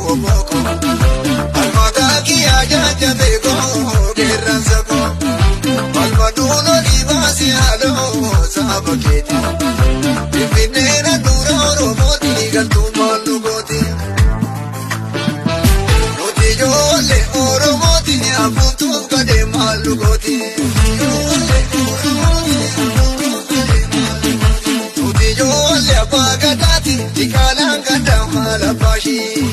woboko almataki Jaajabee ko gerransa ko almaduno libasi alo sabba keti Finfinneen handhuura Oromooti galtummaan dhugooti nuti ijoollee Oromooti hafuutuuf kadeemaa dhugooti nuti ijoollee abbaa gadaati tikaalaan gadaa maala baashii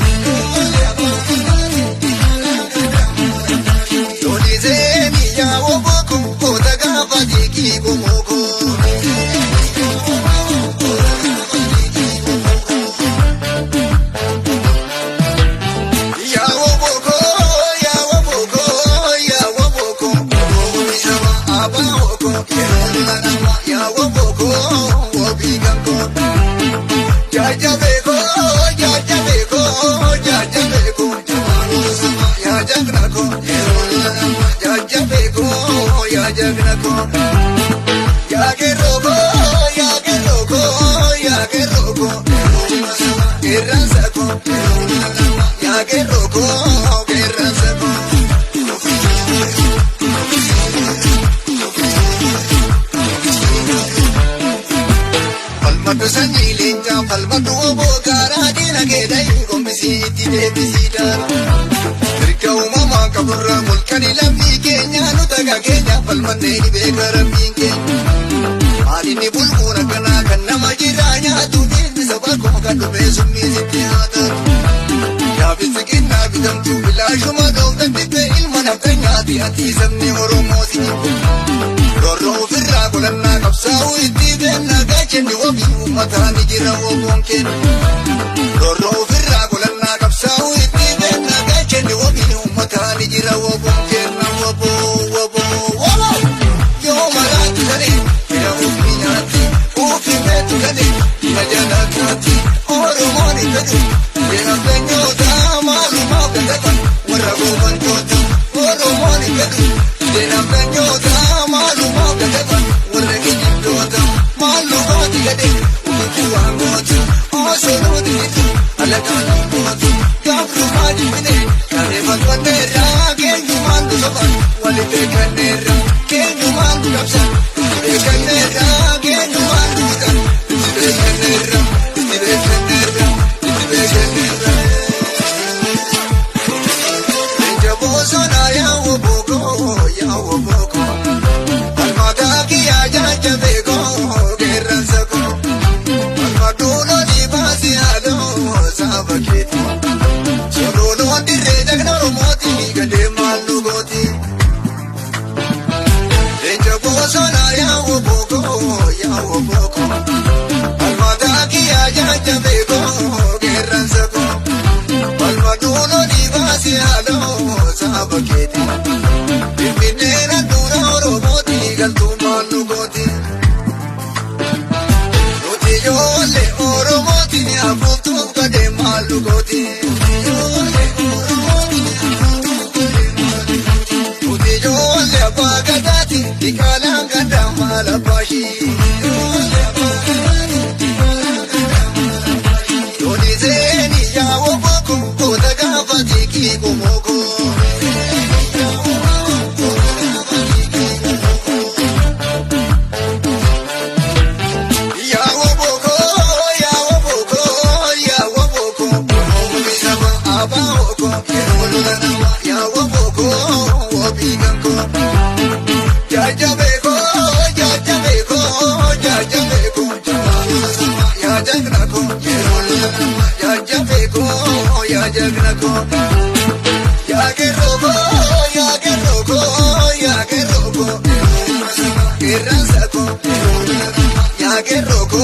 lolii seeni yaa woboko koota gaafa jiikii gomoko Jaajabee ko Jaajabee ko Jaajabee ko yaa jagna ko Jaajabee ko yaa jagna ko yaa geroo ko yaa geroo ko yaa geroo ko gerransa ko yaa geroo ko gerransa ko falmatu sanyii leencaa falmatu oboo gaaraa diina keedhayi gombisiitti deebisiidhaan mirga uumamaa qaburraa molkani lammii keenyaa nu taga keenya falmannee dhibee garammiin keenya maalinni bulbuun akkanaa kan nama jirraa nyaatu biilbisa bakkoo kan dhufee summiisitti haatan yaabinsi kennaa bitamtuu bilaashuma dhooftan dhibbee ilma nafta nyaati ati sabni Oromooti rorroo ofirraa qolannaa qabsaa'uu itti beennaa gaachenni wabii uummataa ni jira woboon kenna rorroo ofirraa qolannaa qabsaa'uu itti beennaa gaachenni wabii uummataa ni jira woboon kenna woboo yoo malaatti galee bira ofii nyaatti ofii beetu galee bira jalaataatti Oromoon hin fedhu bira feenyootaa maalumaaf gatakan warra goobantoota Oromoon hin fedhu bira feenyootaa maalumaaf gatakan warra kijibdoota maalumaati gadee uummatii waan gootu osoo nuti hidhu alagaan gootu gaafrumaa jibinee kaanee falfanneerraa keenyumaan nu soban wali beekanneerra keenyumaan nu qabsan itti beekanneerra keenyumaan nu hiikan itti beekanneerra itti beekanneerra itti beekanneerra leenca bosonaa yaa woboko almataki Jaajabee ko gerransa ko almaduno libasi alo sabba keti sololoon dirree jagna Oromooti gadeemaan dhugooti leenca bosonaa yaa woboko almataki Jaajabee ko gerransa ko almaduno libasi alo sabba keti Finfinneen handhuura Oromooti galtummaan dhugooti nuti ijoollee Oromooti hafuutuuf kadeemaa dhugooti nuti ijoollee abbaa gadaati tikaalaan gadaa maala baashii lolii seeni yaa woboko koota gaafa jiikii gomoko Jaajabee ko Jaajabee ko Jaajabee ko yaa jagna ko Jaajabee ko yaa jagna ko yaa geroo ko yaa geroo ko yaa geroo ko gerransa ko yaa geroo ko